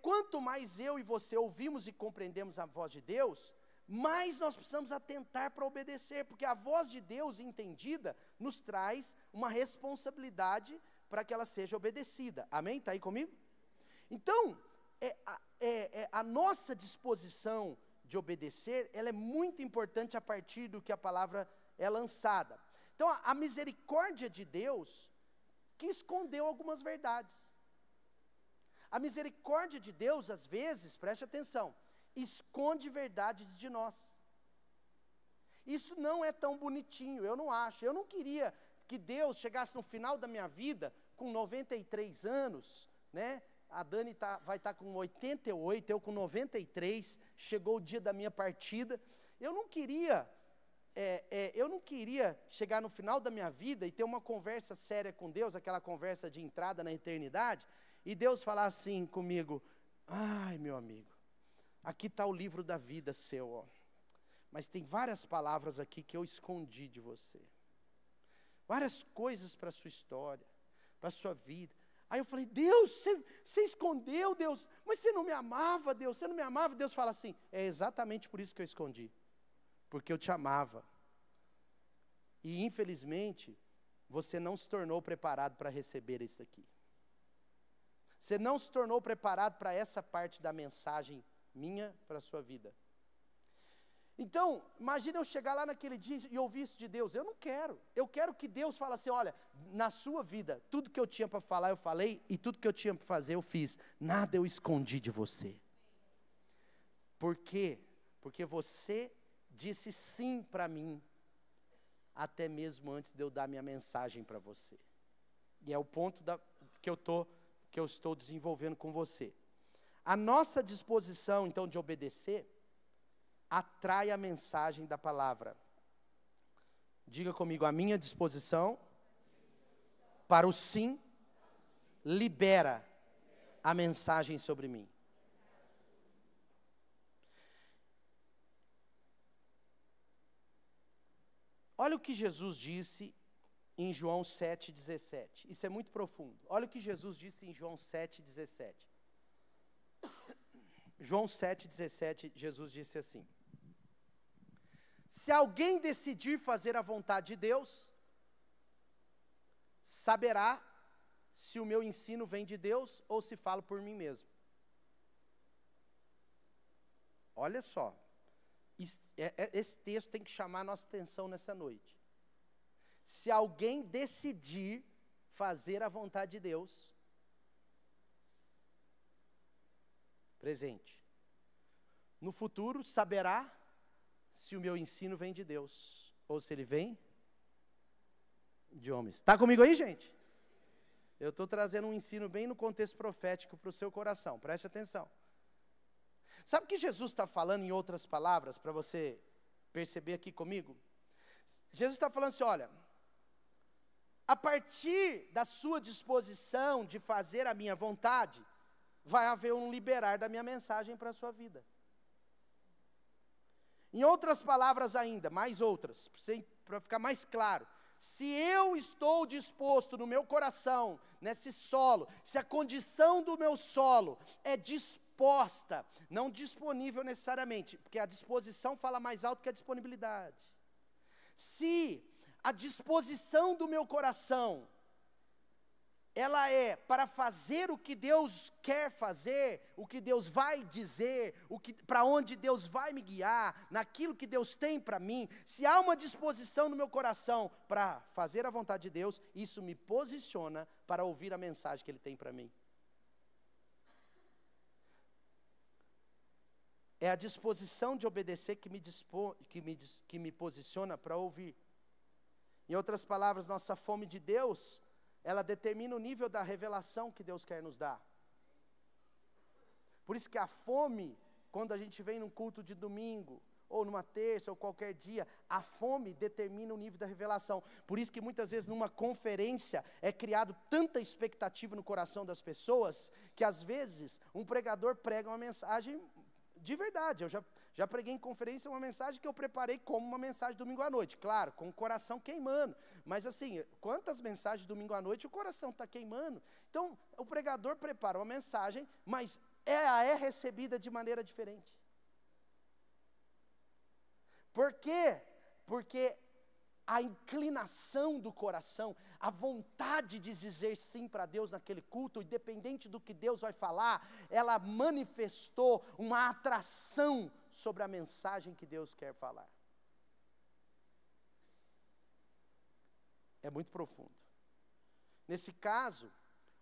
quanto mais eu e você ouvimos e compreendemos a voz de Deus, mais nós precisamos atentar para obedecer, porque a voz de Deus entendida nos traz uma responsabilidade para que ela seja obedecida. Amém? Está aí comigo? Então, a nossa disposição de obedecer, ela é muito importante a partir do que a palavra é lançada. Então, a misericórdia de Deus que escondeu algumas verdades. A misericórdia de Deus, às vezes, preste atenção, esconde verdades de nós. Isso não é tão bonitinho, eu não acho. Eu não queria que Deus chegasse no final da minha vida, com 93 anos, né? A Dani vai estar com 88, eu com 93, chegou o dia da minha partida. Eu não queria chegar no final da minha vida e ter uma conversa séria com Deus, aquela conversa de entrada na eternidade, e Deus falar assim comigo, ai meu amigo, aqui está o livro da vida seu, ó, mas tem várias palavras aqui que eu escondi de você, várias coisas para a sua história, para a sua vida. Aí eu falei, Deus, você escondeu, Deus, mas você não me amava, Deus, você não me amava. Deus fala assim, é exatamente por isso que eu escondi, porque eu te amava. E infelizmente, você não se tornou preparado para receber isso aqui. Você não se tornou preparado para essa parte da mensagem minha para a sua vida. Então, imagina eu chegar lá naquele dia e ouvir isso de Deus. Eu não quero. Eu quero que Deus fale assim, olha, na sua vida, tudo que eu tinha para falar eu falei, e tudo que eu tinha para fazer eu fiz. Nada eu escondi de você. Por quê? Porque você disse sim para mim, até mesmo antes de eu dar minha mensagem para você. E é o ponto que eu estou desenvolvendo com você. A nossa disposição, então, de obedecer, atrai a mensagem da palavra. Diga comigo, a minha disposição para o sim libera a mensagem sobre mim. Olha o que Jesus disse em João 7,17. Isso é muito profundo. Olha o que Jesus disse em João 7,17. João 7,17, Jesus disse assim: se alguém decidir fazer a vontade de Deus, saberá se o meu ensino vem de Deus ou se falo por mim mesmo. Olha só, esse texto tem que chamar a nossa atenção nessa noite. Se alguém decidir fazer a vontade de Deus, presente, no futuro saberá se o meu ensino vem de Deus ou se ele vem de homens. Está comigo aí, gente? Eu estou trazendo um ensino bem no contexto profético para o seu coração, preste atenção. Sabe o que Jesus está falando em outras palavras, para você perceber aqui comigo? Jesus está falando assim, olha, a partir da sua disposição de fazer a minha vontade, vai haver um liberar da minha mensagem para a sua vida. Em outras palavras ainda, mais outras, para ficar mais claro, se eu estou disposto no meu coração, nesse solo, se a condição do meu solo é disposta, não disponível necessariamente, porque a disposição fala mais alto que a disponibilidade. Se a disposição do meu coração, ela é para fazer o que Deus quer fazer, o que Deus vai dizer, para onde Deus vai me guiar, naquilo que Deus tem para mim, se há uma disposição no meu coração para fazer a vontade de Deus, isso me posiciona para ouvir a mensagem que Ele tem para mim. É a disposição de obedecer que me posiciona para ouvir. Em outras palavras, nossa fome de Deus, ela determina o nível da revelação que Deus quer nos dar. Por isso que a fome, quando a gente vem num culto de domingo, ou numa terça, ou qualquer dia, a fome determina o nível da revelação. Por isso que muitas vezes numa conferência é criado tanta expectativa no coração das pessoas, que às vezes um pregador prega uma mensagem de verdade. Eu já preguei em conferência uma mensagem que eu preparei como uma mensagem domingo à noite, claro, com o coração queimando, mas assim, quantas mensagens domingo à noite o coração está queimando? Então, o pregador prepara uma mensagem, mas ela é recebida de maneira diferente. Por quê? Porque a inclinação do coração, a vontade de dizer sim para Deus naquele culto, independente do que Deus vai falar, ela manifestou uma atração sobre a mensagem que Deus quer falar. É muito profundo. Nesse caso,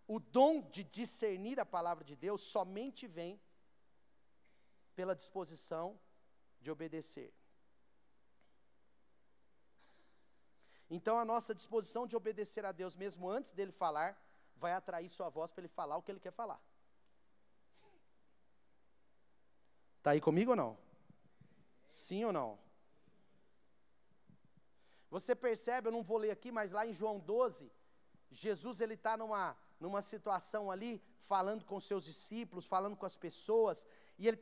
o dom de discernir a palavra de Deus somente vem pela disposição de obedecer. Então a nossa disposição de obedecer a Deus, mesmo antes dele falar, vai atrair sua voz para ele falar o que ele quer falar. Está aí comigo ou não? Sim ou não? Você percebe, eu não vou ler aqui, mas lá em João 12, Jesus ele está numa situação ali, falando com seus discípulos, falando com as pessoas, e ele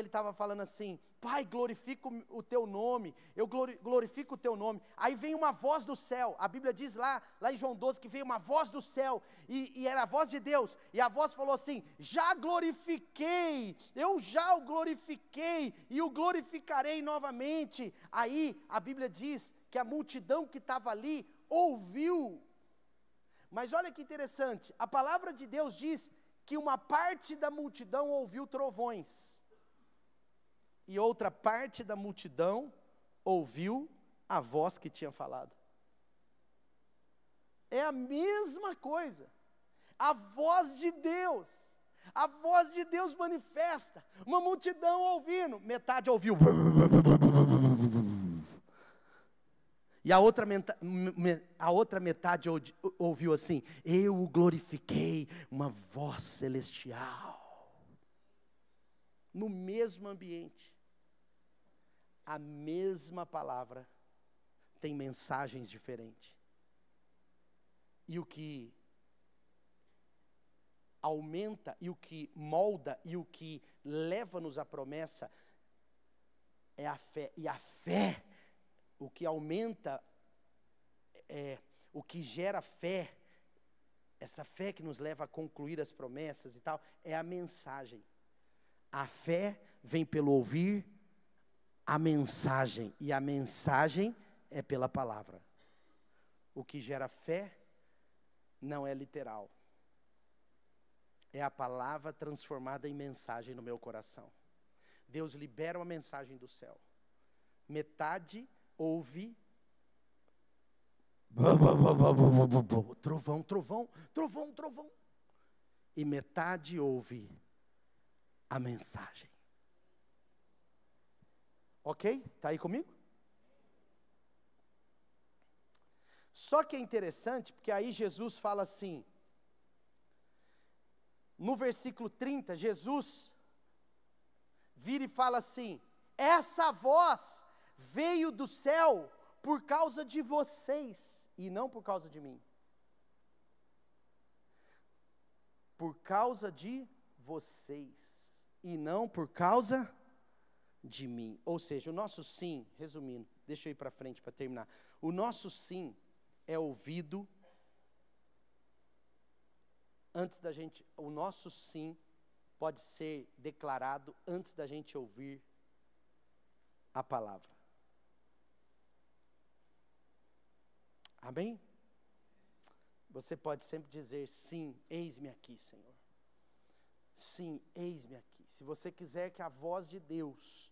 estava falando assim, Pai, glorifico o teu nome, eu glorifico o teu nome. Aí vem uma voz do céu, a Bíblia diz lá em João 12, que veio uma voz do céu, e era a voz de Deus, e a voz falou assim, já glorifiquei, eu já o glorifiquei, e o glorificarei novamente. Aí a Bíblia diz que a multidão que estava ali, ouviu. Mas olha que interessante, a palavra de Deus diz que uma parte da multidão ouviu trovões, e outra parte da multidão ouviu a voz que tinha falado. É a mesma coisa, a voz de Deus manifesta, uma multidão ouvindo, metade ouviu, e a outra metade ouviu assim, eu o glorifiquei, uma voz celestial. No mesmo ambiente, a mesma palavra tem mensagens diferentes. E o que aumenta, e o que molda, e o que leva-nos à promessa é a fé. E a fé, o que aumenta o que gera fé, essa fé que nos leva a concluir as promessas e tal, é a mensagem. A fé vem pelo ouvir a mensagem, e a mensagem é pela palavra. O que gera fé não é literal. É a palavra transformada em mensagem no meu coração. Deus libera uma mensagem do céu. Metade ouve. Trovão, trovão, trovão, trovão. E metade ouve a mensagem. Ok? Está aí comigo? Só que é interessante, porque aí Jesus fala assim, no versículo 30, Jesus vira e fala assim: essa voz veio do céu por causa de vocês, e não por causa de mim. Por causa de vocês, e não por causa de mim. Ou seja, o nosso sim, resumindo, deixa eu ir para frente para terminar. O nosso sim é ouvido antes da gente, o nosso sim pode ser declarado antes da gente ouvir a palavra. Amém? Você pode sempre dizer sim, eis-me aqui, Senhor. Sim, eis-me aqui. Se você quiser que a voz de Deus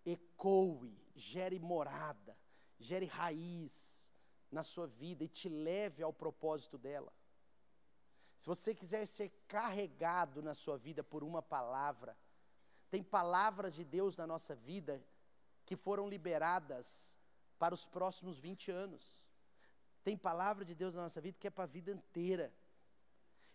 ecoe, gere morada, gere raiz na sua vida e te leve ao propósito dela. Se você quiser ser carregado na sua vida por uma palavra, tem palavras de Deus na nossa vida que foram liberadas para os próximos 20 anos. Tem palavra de Deus na nossa vida que é para a vida inteira.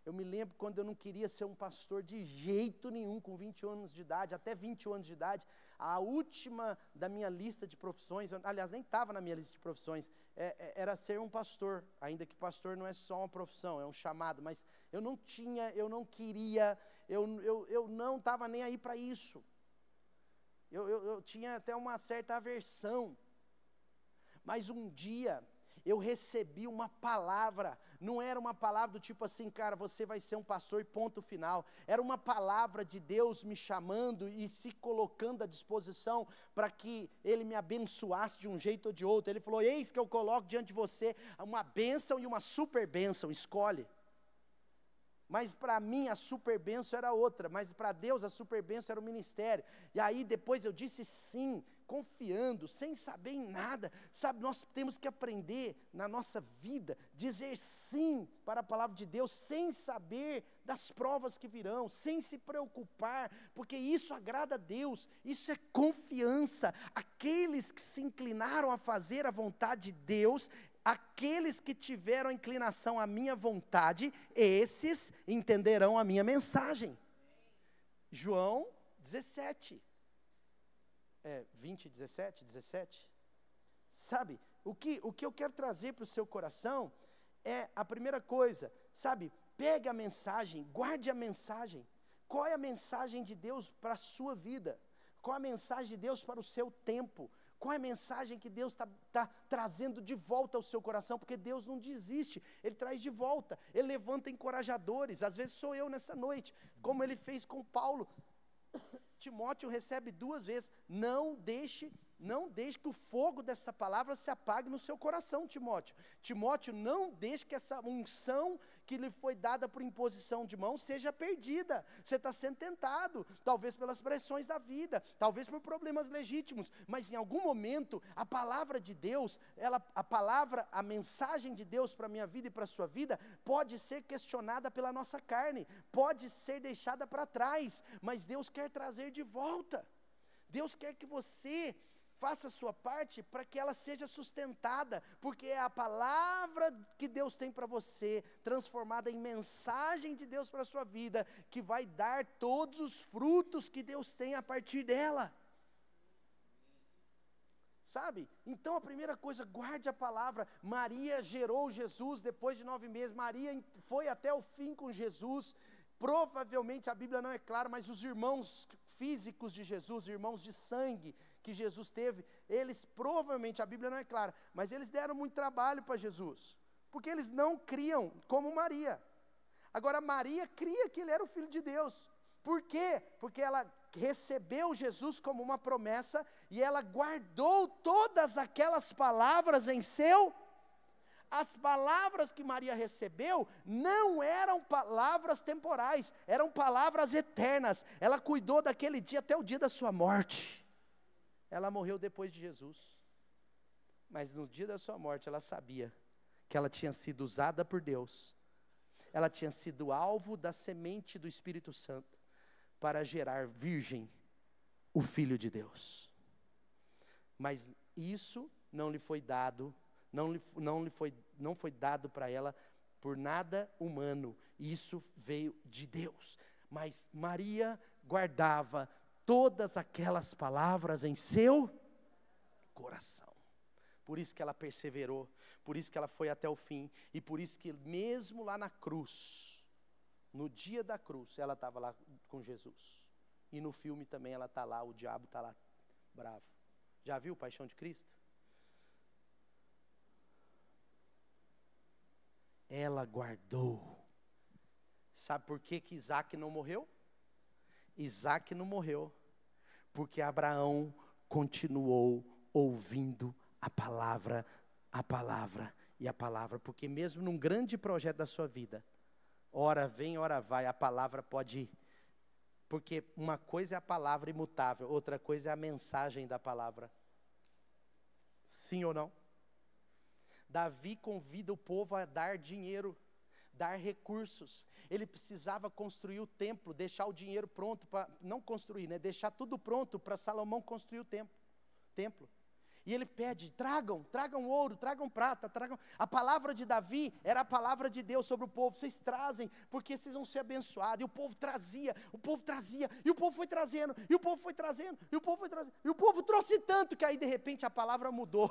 Eu me lembro quando eu não queria ser um pastor de jeito nenhum, com 20 anos de idade, até 21 anos de idade, a última da minha lista de profissões, aliás, nem estava na minha lista de profissões, era ser um pastor, ainda que pastor não é só uma profissão, é um chamado, mas eu não tinha, eu não queria, eu não estava nem aí para isso. Eu tinha até uma certa aversão, mas um dia eu recebi uma palavra, não era uma palavra do tipo assim, cara, você vai ser um pastor e ponto final. Era uma palavra de Deus me chamando e se colocando à disposição para que Ele me abençoasse de um jeito ou de outro. Ele falou: eis que eu coloco diante de você uma bênção e uma super bênção, escolhe. Mas para mim a super bênção era outra, mas para Deus a super bênção era o ministério. E aí depois eu disse sim, confiando, sem saber em nada. Sabe, nós temos que aprender na nossa vida, dizer sim para a palavra de Deus, sem saber das provas que virão, sem se preocupar, porque isso agrada a Deus, isso é confiança. Aqueles que se inclinaram a fazer a vontade de Deus, aqueles que tiveram inclinação à minha vontade, esses entenderão a minha mensagem. João 17. 20, 17. Sabe, o que eu quero trazer para o seu coração é a primeira coisa, sabe, pegue a mensagem, guarde a mensagem. Qual é a mensagem de Deus para a sua vida? Qual é a mensagem de Deus para o seu tempo? Qual é a mensagem que Deus está trazendo de volta ao seu coração? Porque Deus não desiste, Ele traz de volta, Ele levanta encorajadores. Às vezes sou eu nessa noite, como Ele fez com Paulo. Timóteo recebe 2 vezes, não deixe que o fogo dessa palavra se apague no seu coração, Timóteo. Timóteo, não deixe que essa unção que lhe foi dada por imposição de mão seja perdida. Você está sendo tentado, talvez pelas pressões da vida, talvez por problemas legítimos, mas em algum momento a palavra de Deus, a mensagem de Deus para a minha vida e para a sua vida, pode ser questionada pela nossa carne, pode ser deixada para trás, mas Deus quer trazer de volta. Deus quer que você faça a sua parte para que ela seja sustentada, porque é a palavra que Deus tem para você, transformada em mensagem de Deus para a sua vida, que vai dar todos os frutos que Deus tem a partir dela. Sabe? Então a primeira coisa, guarde a palavra. Maria gerou Jesus depois de 9 meses, Maria foi até o fim com Jesus. Provavelmente, a Bíblia não é clara, mas os irmãos físicos de Jesus, irmãos de sangue, que Jesus teve, eles provavelmente, a Bíblia não é clara, mas eles deram muito trabalho para Jesus, porque eles não criam como Maria. Agora Maria cria que ele era o Filho de Deus. Por quê? Porque ela recebeu Jesus como uma promessa, e ela guardou todas aquelas palavras em seu. As palavras que Maria recebeu não eram palavras temporais, eram palavras eternas. Ela cuidou daquele dia até o dia da sua morte. Ela morreu depois de Jesus, mas no dia da sua morte ela sabia que ela tinha sido usada por Deus. Ela tinha sido alvo da semente do Espírito Santo para gerar virgem, o Filho de Deus. Mas isso não lhe foi dado, não foi dado para ela por nada humano. Isso veio de Deus. Mas Maria guardava todas aquelas palavras em seu coração. Por isso que ela perseverou, por isso que ela foi até o fim, e por isso que mesmo lá na cruz, no dia da cruz, ela estava lá com Jesus. E no filme também ela está lá, o diabo está lá, bravo. Já viu Paixão de Cristo? Ela guardou. Sabe por que Isaac não morreu? Isaac não morreu porque Abraão continuou ouvindo a palavra, porque mesmo num grande projeto da sua vida, ora vem, ora vai, a palavra pode ir. Porque uma coisa é a palavra imutável, outra coisa é a mensagem da palavra. Sim ou não? Davi convida o povo a dar dinheiro, dar recursos. Ele precisava construir o templo, deixar o dinheiro pronto, não construir, né? Deixar tudo pronto para Salomão construir o templo. E ele pede, tragam ouro, tragam prata, tragam. A palavra de Davi era a palavra de Deus sobre o povo. Vocês trazem, porque vocês vão ser abençoados. E o povo trazia, e o povo foi trazendo, e o povo foi trazendo, e o povo foi trazendo. E o povo trouxe tanto que aí de repente a palavra mudou.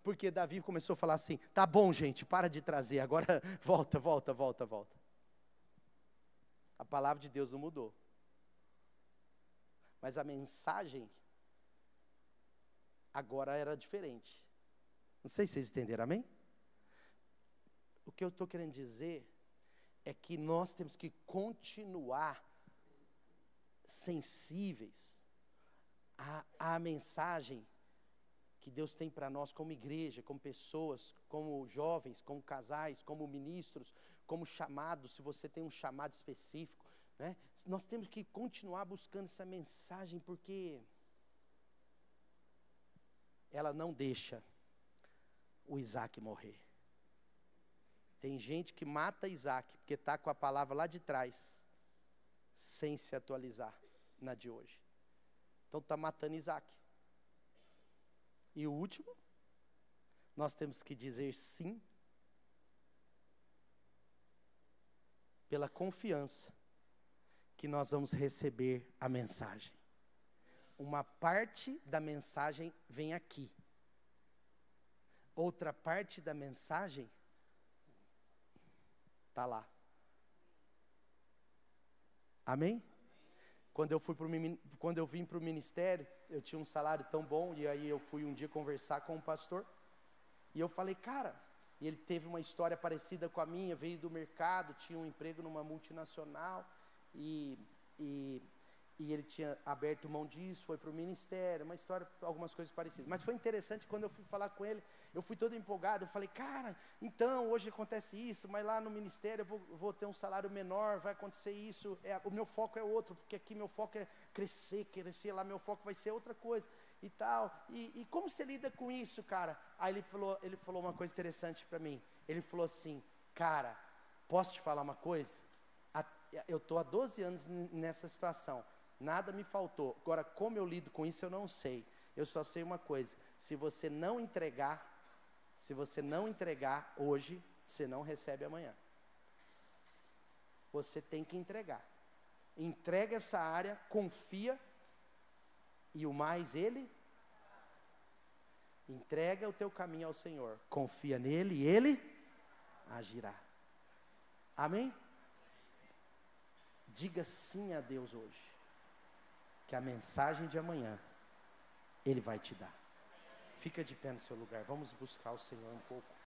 Porque Davi começou a falar assim, tá bom gente, para de trazer, agora volta. A palavra de Deus não mudou. Mas a mensagem agora era diferente. Não sei se vocês entenderam, amém? O que eu estou querendo dizer é que nós temos que continuar sensíveis à mensagem que Deus tem para nós como igreja, como pessoas, como jovens, como casais, como ministros, como chamados, se você tem um chamado específico, né? Nós temos que continuar buscando essa mensagem, porque ela não deixa o Isaac morrer. Tem gente que mata Isaac, porque está com a palavra lá de trás, sem se atualizar na de hoje. Então está matando Isaac. E o último, nós temos que dizer sim, pela confiança que nós vamos receber a mensagem. Uma parte da mensagem vem aqui. Outra parte da mensagem está lá. Amém? Quando eu vim para o ministério, eu tinha um salário tão bom, e aí eu fui um dia conversar com um pastor, e eu falei, cara, e ele teve uma história parecida com a minha, veio do mercado, tinha um emprego numa multinacional, e ele tinha aberto mão disso, foi para o ministério, uma história, algumas coisas parecidas. Mas foi interessante, quando eu fui falar com ele, eu fui todo empolgado, eu falei, cara, então, hoje acontece isso, mas lá no ministério eu vou ter um salário menor, vai acontecer isso, o meu foco é outro, porque aqui meu foco é crescer, lá meu foco vai ser outra coisa, e tal. E como você lida com isso, cara? Aí ele falou uma coisa interessante para mim, ele falou assim, cara, posso te falar uma coisa? Eu estou há 12 anos nessa situação, nada me faltou. Agora, como eu lido com isso, eu não sei. Eu só sei uma coisa: se você não entregar hoje, você não recebe amanhã. Você tem que entregar. Entrega essa área, confia, e o mais Ele. Entrega o teu caminho ao Senhor, confia nele e Ele agirá. Amém? Diga sim a Deus hoje, que a mensagem de amanhã Ele vai te dar. Fica de pé no seu lugar, vamos buscar o Senhor um pouco.